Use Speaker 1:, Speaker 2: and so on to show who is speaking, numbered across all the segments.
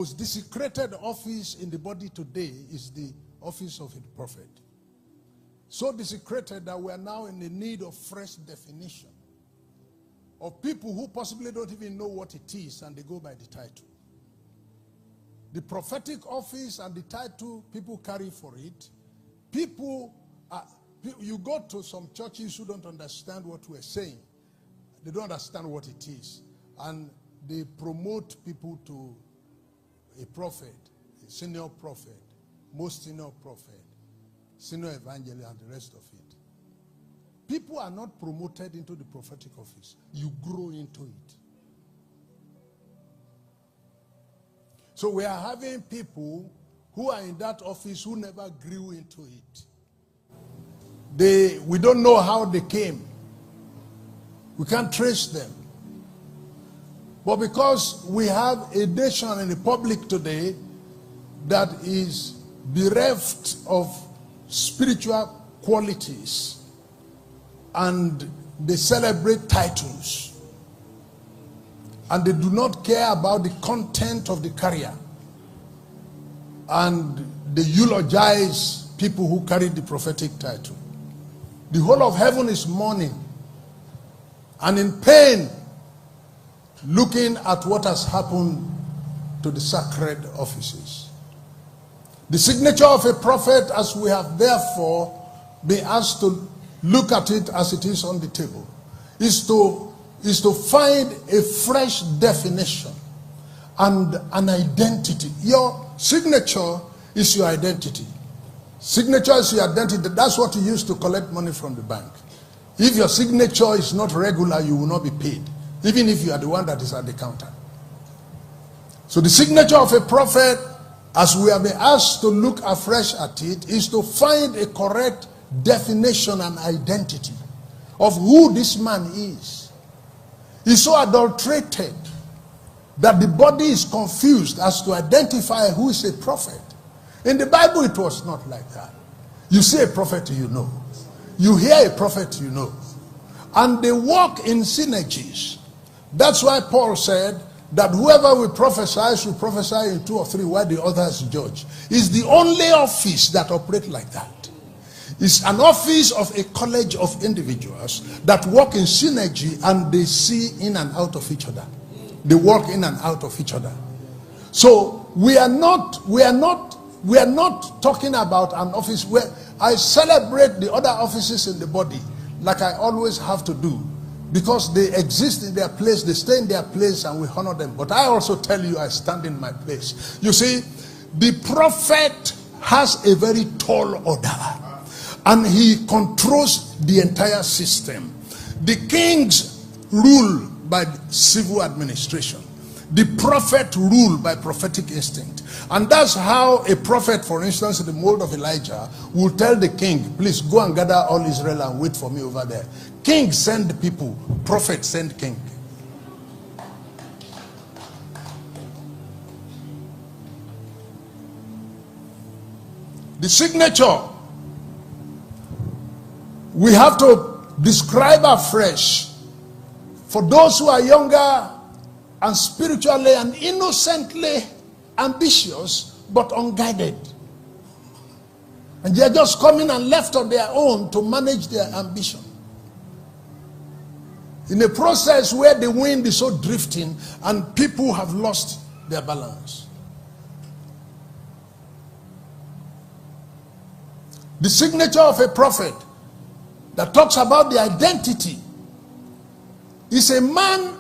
Speaker 1: most desecrated office in the body today is the office of a prophet. So desecrated that we are now in the need of fresh definition of people who possibly don't even know what it is and they go by the title. The prophetic office and the title people carry for it, you go to some churches who don't understand what we're saying. They don't understand what it is. And they promote people to a prophet, a senior prophet, most senior prophet, senior evangelist, and the rest of it. People are not promoted into the prophetic office. You grow into it. So we are having people who are in that office who never grew into it. We don't know how they came. We can't trace them. But because we have a nation and a public today that is bereft of spiritual qualities and they celebrate titles and they do not care about the content of the carrier and they eulogize people who carry the prophetic title. The whole of heaven is mourning and in pain looking at what has happened to the sacred offices. The signature of a prophet, as we have therefore been asked to look at it as it is on the table, is to find a fresh definition and an identity. Your signature is your identity. Signature is your identity. That's what you use to collect money from the bank. If your signature is not regular, you will not be paid, even if you are the one that is at the counter. So the signature of a prophet, as we have been asked to look afresh at it, is to find a correct definition and identity of who this man is. He's so adulterated that the body is confused as to identify who is a prophet. In the Bible, it was not like that. You see a prophet, you know. You hear a prophet, you know. And they walk in synergies. That's why Paul said that whoever will prophesy should prophesy in 2 or 3 while the others judge. It's the only office that operates like that. It's an office of a college of individuals that work in synergy and they see in and out of each other. They work in and out of each other. So we are not talking about an office where I celebrate the other offices in the body like I always have to do, because they exist in their place, they stay in their place, and we honor them. But I also tell you, I stand in my place. You see, the prophet has a very tall order, and he controls the entire system. The kings rule by civil administration. The prophet rule by prophetic instinct. And that's how a prophet, for instance, in the mold of Elijah, will tell the king, please go and gather all Israel and wait for me over there. King send people, prophet send king. The signature, we have to describe afresh for those who are younger and spiritually and innocently ambitious but unguided. And they are just coming and left on their own to manage their ambition. In a process where the wind is so drifting and people have lost their balance. The signature of a prophet that talks about the identity is a man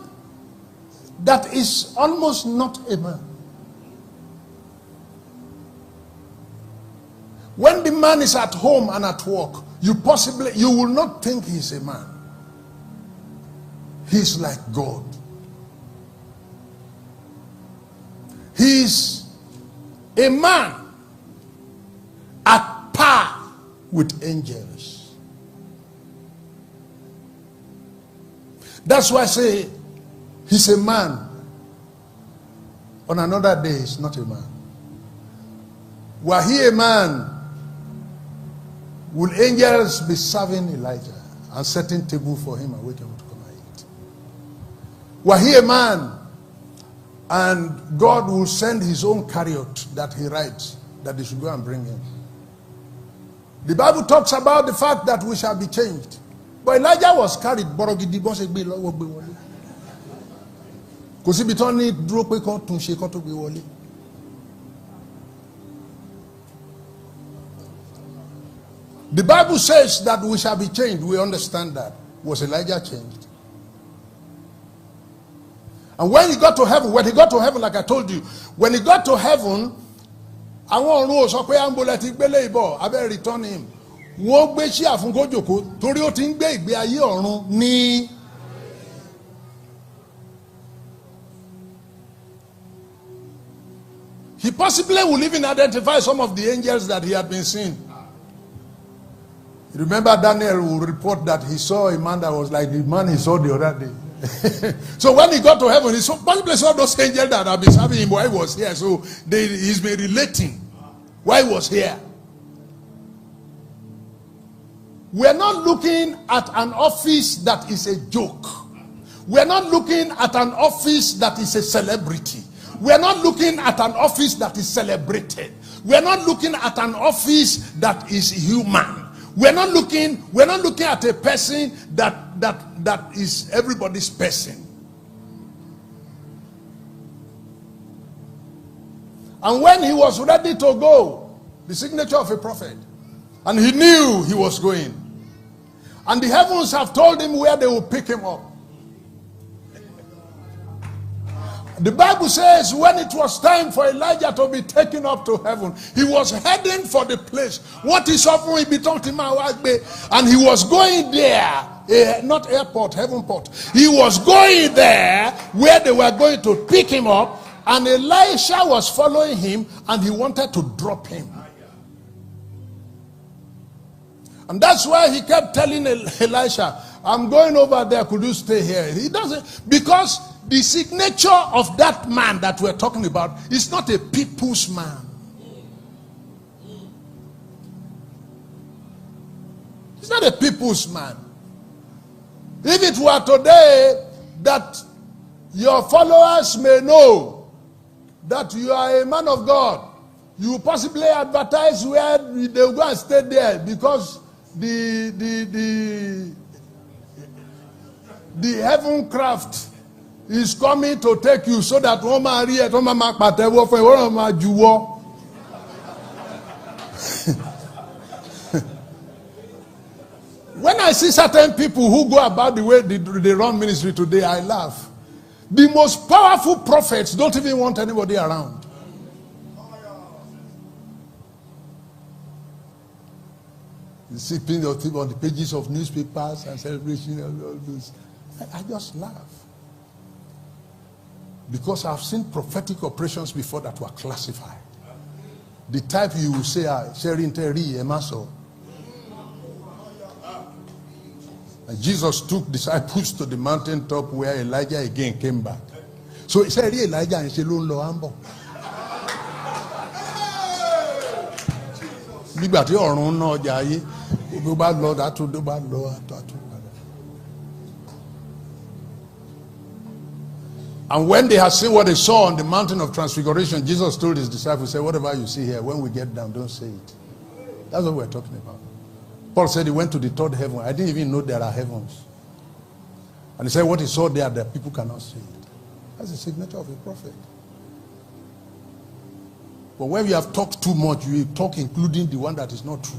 Speaker 1: that is almost not a man. When the man is at home and at work, you will not think he's a man. He's like God. He's a man at par with angels. That's why I say he's a man. On another day, he's not a man. Were he a man, will angels be serving Elijah and setting table for him and waiting to come and eat? Were he a man, And God will send his own chariot that he rides, that they should go and bring him. The Bible talks about the fact that we shall be changed. But Elijah was carried. The Bible says that we shall be changed. We understand that. Was Elijah changed? And when he got to heaven, like I told you, when he got to heaven, I want to know so pé ambulati gbele ibo abe return him. Wọ́n gbé ṣíà fún kó jókòó torí ó ti ń gbé ìgbé ayé ọ̀run ní. He possibly will even identify some of the angels that he had been seeing. You remember Daniel will report that he saw a man that was like the man he saw the other day. So when he got to heaven, he possibly saw those angels that have been serving him while he was here. So he's been relating why he was here. We're not looking at an office that is a joke. We're not looking at an office that is a celebrity. We're not looking at an office that is celebrated. We're not looking at an office that is human. We're not looking at a person that is everybody's person. And when he was ready to go, the signature of a prophet, and he knew he was going, and the heavens have told him where they will pick him up. The Bible says when it was time for Elijah to be taken up to heaven, he was heading for the place. What is offering be talking about? And he was going there, not airport, heaven port. He was going there where they were going to pick him up, and Elisha was following him, and he wanted to drop him. And that's why he kept telling Elisha, I'm going over there, could you stay here? He doesn't, because the signature of that man that we're talking about is not a people's man. He's not a people's man. If it were today that your followers may know that you are a man of God, you possibly advertise where they will go and stay there, because the heaven craft is coming to take you, so that when I see certain people who go about the way they run ministry today, I laugh. The most powerful prophets don't even want anybody around. You see people on the pages of newspapers and celebration and all this. I just laugh. Because I've seen prophetic operations before that were classified. The type you will say, Sherin Terry, Emaso. And Jesus took disciples to the mountaintop where Elijah again came back. So he said, Elijah and Shelun Lo Ambo. Liberty or no, Jaye. Do bad Lord, that to do bad Lord. And when they had seen what they saw on the mountain of transfiguration, Jesus told his disciples, say, whatever you see here, when we get down, don't say it. That's what we're talking about. Paul said he went to the third heaven. I didn't even know there are heavens. And he said what he saw there, that people cannot see it. That's the signature of a prophet. But when you have talked too much, you talk including the one that is not true.